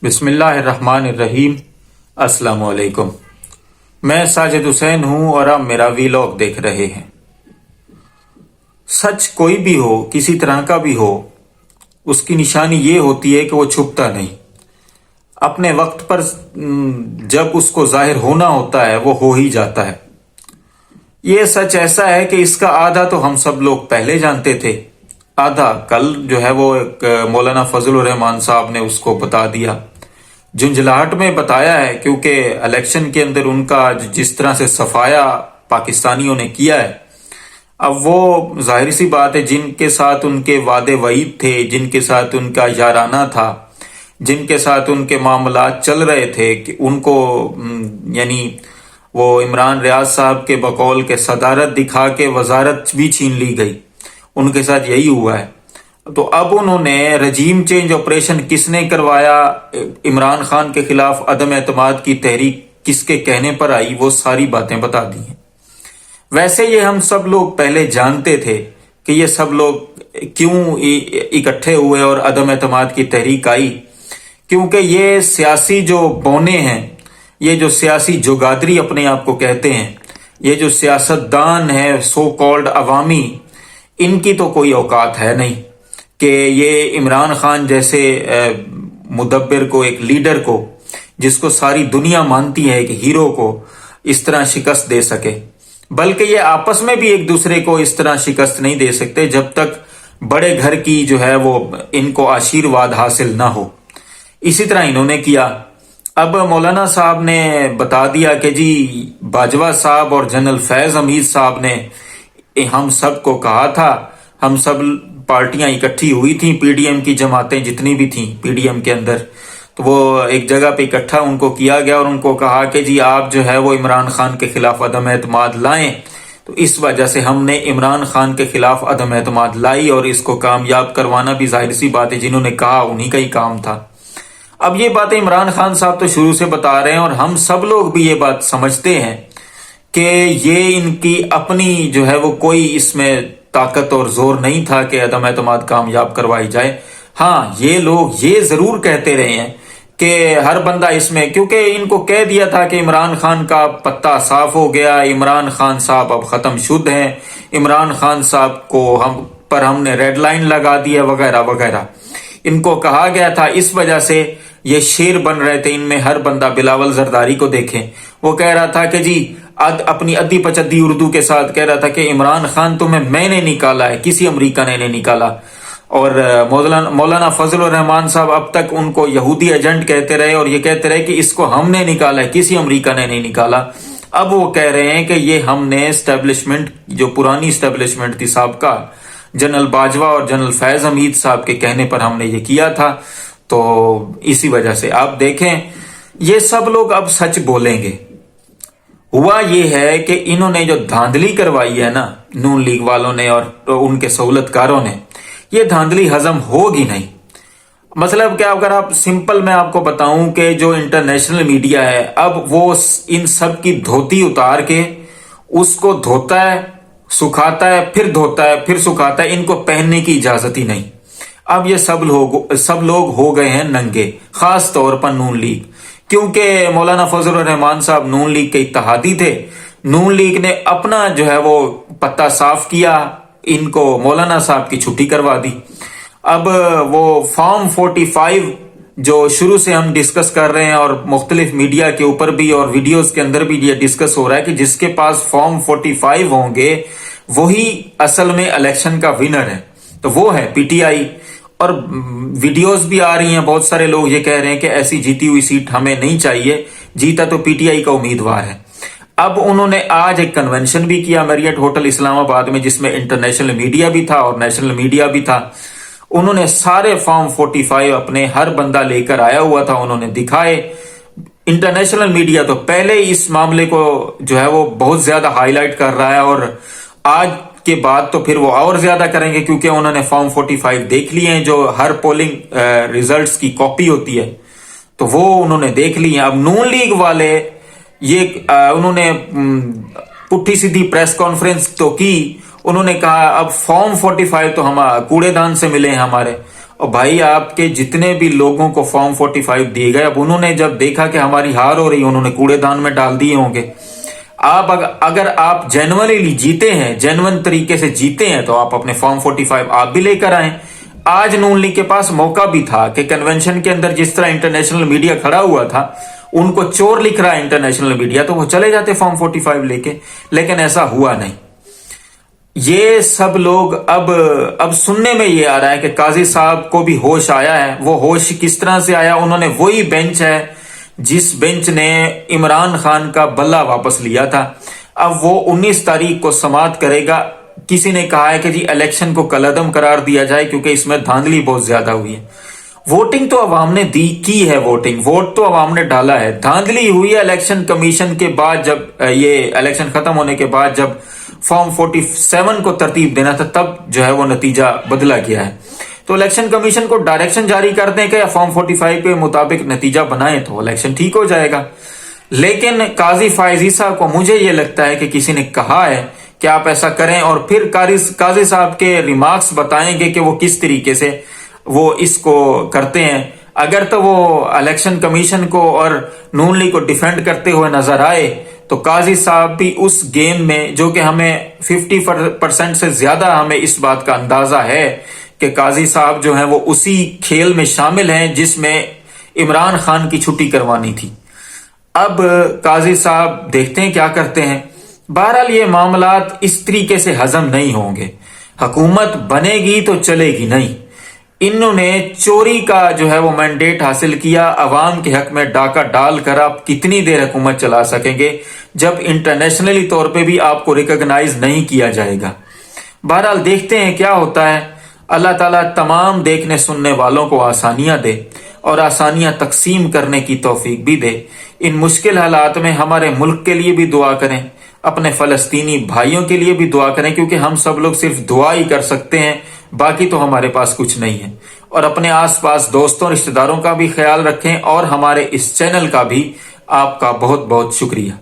بسم اللہ الرحمن الرحیم۔ السلام علیکم، میں ساجد حسین ہوں اور آپ میرا ویلاگ دیکھ رہے ہیں۔ سچ کوئی بھی ہو، کسی طرح کا بھی ہو، اس کی نشانی یہ ہوتی ہے کہ وہ چھپتا نہیں۔ اپنے وقت پر جب اس کو ظاہر ہونا ہوتا ہے وہ ہو ہی جاتا ہے۔ یہ سچ ایسا ہے کہ اس کا آدھا تو ہم سب لوگ پہلے جانتے تھے، آدھا کل جو ہے وہ ایک مولانا فضل الرحمان صاحب نے اس کو بتا دیا، جھنجھلاہٹ میں بتایا ہے، کیونکہ الیکشن کے اندر ان کا جس طرح سے صفایا پاکستانیوں نے کیا ہے۔ اب وہ ظاہر سی بات ہے، جن کے ساتھ ان کے وعدے وعید تھے، جن کے ساتھ ان کا یارانہ تھا، جن کے ساتھ ان کے معاملات چل رہے تھے، کہ ان کو یعنی وہ عمران ریاض صاحب کے بقول کے صدارت دکھا کے وزارت بھی چھین لی گئی، ان کے ساتھ یہی ہوا ہے۔ تو اب انہوں نے رجیم چینج آپریشن کس نے کروایا، عمران خان کے خلاف عدم اعتماد کی تحریک کس کے کہنے پر آئی، وہ ساری باتیں بتا دی ہیں۔ ویسے یہ ہم سب لوگ پہلے جانتے تھے کہ یہ سب لوگ کیوں اکٹھے ہوئے اور عدم اعتماد کی تحریک آئی، کیونکہ یہ سیاسی جو بونے ہیں، یہ جو سیاسی جوگادری اپنے آپ کو کہتے ہیں، یہ جو سیاستدان ہیں سو کالڈ عوامی، ان کی تو کوئی اوقات ہے نہیں کہ یہ عمران خان جیسے مدبر کو، ایک لیڈر کو جس کو ساری دنیا مانتی ہے، ایک ہیرو کو اس طرح شکست دے سکے۔ بلکہ یہ آپس میں بھی ایک دوسرے کو اس طرح شکست نہیں دے سکتے جب تک بڑے گھر کی جو ہے وہ ان کو آشیرواد حاصل نہ ہو۔ اسی طرح انہوں نے کیا۔ اب مولانا صاحب نے بتا دیا کہ جی باجوہ صاحب اور جنرل فیض حمید صاحب نے ہم سب کو کہا تھا، ہم سب پارٹیاں اکٹھی ہوئی تھیں، پی ڈی ایم کی جماعتیں جتنی بھی تھیں پی ڈی ایم کے اندر، تو وہ ایک جگہ پہ اکٹھا ان کو کیا گیا اور ان کو کہا کہ جی آپ جو ہے وہ عمران خان کے خلاف عدم اعتماد لائیں۔ تو اس وجہ سے ہم نے عمران خان کے خلاف عدم اعتماد لائی اور اس کو کامیاب کروانا بھی ظاہر سی بات ہے، جنہوں نے کہا انہی کا ہی کام تھا۔ اب یہ باتیں عمران خان صاحب تو شروع سے بتا رہے ہیں اور ہم سب لوگ بھی یہ بات سمجھتے ہیں کہ یہ ان کی اپنی جو ہے وہ کوئی اس میں طاقت اور زور نہیں تھا کہ عدم اعتماد کامیاب کروائی جائے۔ ہاں یہ لوگ یہ ضرور کہتے رہے ہیں کہ ہر بندہ اس میں، کیونکہ ان کو کہہ دیا تھا کہ عمران خان کا پتہ صاف ہو گیا، عمران خان صاحب اب ختم شد ہیں، عمران خان صاحب کو ہم نے ریڈ لائن لگا دی ہے وغیرہ وغیرہ، ان کو کہا گیا تھا۔ اس وجہ سے یہ شیر بن رہے تھے، ان میں ہر بندہ بلاول زرداری کو دیکھیں، وہ کہہ رہا تھا کہ جی اپنی ادھی پچدھی اردو کے ساتھ کہہ رہا تھا کہ عمران خان تمہیں میں نے نکالا ہے، کسی امریکہ نے نہیں نکالا۔ اور مولانا فضل الرحمان صاحب اب تک ان کو یہودی ایجنٹ کہتے رہے اور یہ کہتے رہے کہ اس کو ہم نے نکالا ہے، کسی امریکہ نے نہیں نکالا۔ اب وہ کہہ رہے ہیں کہ یہ ہم نے اسٹیبلشمنٹ، جو پرانی اسٹیبلشمنٹ تھی سابقہ، جنرل باجوہ اور جنرل فیض حمید صاحب کے کہنے پر ہم نے یہ کیا تھا۔ تو اسی وجہ سے آپ دیکھیں یہ سب لوگ اب سچ بولیں گے۔ ہوا یہ ہے کہ انہوں نے جو دھاندلی کروائی ہے نا نون لیگ والوں نے اور ان کے سہولت کاروں نے، یہ دھاندلی ہضم ہوگی نہیں۔ مطلب کہ اگر آپ سمپل میں آپ کو بتاؤں کہ جو انٹرنیشنل میڈیا ہے، اب وہ ان سب کی دھوتی اتار کے اس کو دھوتا ہے، سکھاتا ہے، پھر دھوتا ہے، پھر سکھاتا ہے، ان کو پہننے کی اجازت ہی نہیں۔ اب یہ سب لوگ ہو گئے ہیں ننگے، خاص طور پر نون لیگ، کیونکہ مولانا فضل الرحمان صاحب نون لیگ کے اتحادی تھے۔ نون لیگ نے اپنا جو ہے وہ پتہ صاف کیا، ان کو مولانا صاحب کی چھٹی کروا دی۔ اب وہ فارم 45 جو شروع سے ہم ڈسکس کر رہے ہیں اور مختلف میڈیا کے اوپر بھی اور ویڈیوز کے اندر بھی یہ ڈسکس ہو رہا ہے کہ جس کے پاس فارم 45 ہوں گے وہی اصل میں الیکشن کا ونر ہے، تو وہ ہے پی ٹی آئی۔ اور ویڈیوز بھی آ رہی ہیں، بہت سارے لوگ یہ کہہ رہے ہیں کہ ایسی جیتی ہوئی سیٹ ہمیں نہیں چاہیے، جیتا تو پی ٹی آئی کا امیدوار ہے۔ اب انہوں نے آج ایک کنونشن بھی کیا میریٹ ہوٹل اسلام آباد میں، جس میں انٹرنیشنل میڈیا بھی تھا اور نیشنل میڈیا بھی تھا۔ انہوں نے سارے فارم 45 اپنے ہر بندہ لے کر آیا ہوا تھا، انہوں نے دکھائے۔ انٹرنیشنل میڈیا تو پہلے اس معاملے کو جو ہے وہ بہت زیادہ ہائی لائٹ کر رہا ہے اور آج کے بعد تو پھر وہ اور زیادہ کریں گے، کیونکہ انہوں نے فارم 45 دیکھ لیے ہیں جو ہر پولنگ ریزلٹس کی کاپی ہوتی ہے، تو وہ انہوں نے دیکھ لی ہیں۔ اب نون لیگ والے یہ انہوں نے پٹھی سیدھی پریس کانفرنس تو کی، انہوں نے کہا اب فارم 45 تو ہم کوڑے دان سے ملے ہیں ہمارے، اور بھائی آپ کے جتنے بھی لوگوں کو فارم 45 دیے گئے، اب انہوں نے جب دیکھا کہ ہماری ہار ہو رہی، انہوں نے کوڑے دان میں ڈال دیے ہوں گے۔ آپ اگر آپ جینوئنلی جیتے ہیں، جینوئن طریقے سے جیتے ہیں، تو آپ اپنے فارم 45 آپ بھی لے کر آئیں۔ آج نون لیگ کے پاس موقع بھی تھا کہ کنونشن کے اندر جس طرح انٹرنیشنل میڈیا کھڑا ہوا تھا، ان کو چور لکھ رہا ہے انٹرنیشنل میڈیا، تو وہ چلے جاتے فارم 45 لے کے، لیکن ایسا ہوا نہیں۔ یہ سب لوگ اب سننے میں یہ آ رہا ہے کہ قاضی صاحب کو بھی ہوش آیا ہے۔ وہ ہوش کس طرح سے آیا؟ انہوں نے وہی بینچ ہے جس بینچ نے عمران خان کا بلہ واپس لیا تھا، اب وہ 19 تاریخ کو سماعت کرے گا۔ کسی نے کہا ہے کہ جی الیکشن کو کالعدم قرار دیا جائے کیونکہ اس میں دھاندلی بہت زیادہ ہوئی ہے۔ ووٹنگ تو عوام نے کی ہے، ووٹ تو عوام نے ڈالا ہے، دھاندلی ہوئی ہے الیکشن کمیشن کے بعد، جب یہ الیکشن ختم ہونے کے بعد جب فارم 47 کو ترتیب دینا تھا، تب جو ہے وہ نتیجہ بدلا گیا ہے۔ تو الیکشن کمیشن کو ڈائریکشن جاری کر دیں کہ فارم 45 کے مطابق نتیجہ بنائیں تو الیکشن ٹھیک ہو جائے گا۔ لیکن قاضی فائز عیسیٰ کو مجھے یہ لگتا ہے کہ کسی نے کہا ہے کہ آپ ایسا کریں، اور پھر قاضی صاحب کے ریمارکس بتائیں گے کہ وہ کس طریقے سے وہ اس کو کرتے ہیں۔ اگر تو وہ الیکشن کمیشن کو اور نون لیگ کو ڈیفینڈ کرتے ہوئے نظر آئے تو قاضی صاحب بھی اس گیم میں، جو کہ ہمیں 50% سے زیادہ ہمیں اس بات کا اندازہ ہے کہ قاضی صاحب جو ہیں وہ اسی کھیل میں شامل ہیں جس میں عمران خان کی چھٹی کروانی تھی۔ اب قاضی صاحب دیکھتے ہیں کیا کرتے ہیں۔ بہرحال یہ معاملات اس طریقے سے ہضم نہیں ہوں گے، حکومت بنے گی تو چلے گی نہیں۔ انہوں نے چوری کا جو ہے وہ مینڈیٹ حاصل کیا، عوام کے حق میں ڈاکہ ڈال کر آپ کتنی دیر حکومت چلا سکیں گے جب انٹرنیشنلی طور پہ بھی آپ کو ریکگنائز نہیں کیا جائے گا۔ بہرحال دیکھتے ہیں کیا ہوتا ہے۔ اللہ تعالیٰ تمام دیکھنے سننے والوں کو آسانیاں دے اور آسانیاں تقسیم کرنے کی توفیق بھی دے۔ ان مشکل حالات میں ہمارے ملک کے لیے بھی دعا کریں، اپنے فلسطینی بھائیوں کے لیے بھی دعا کریں، کیونکہ ہم سب لوگ صرف دعا ہی کر سکتے ہیں، باقی تو ہمارے پاس کچھ نہیں ہے۔ اور اپنے آس پاس دوستوں رشتہ داروں کا بھی خیال رکھیں، اور ہمارے اس چینل کا بھی آپ کا بہت بہت شکریہ۔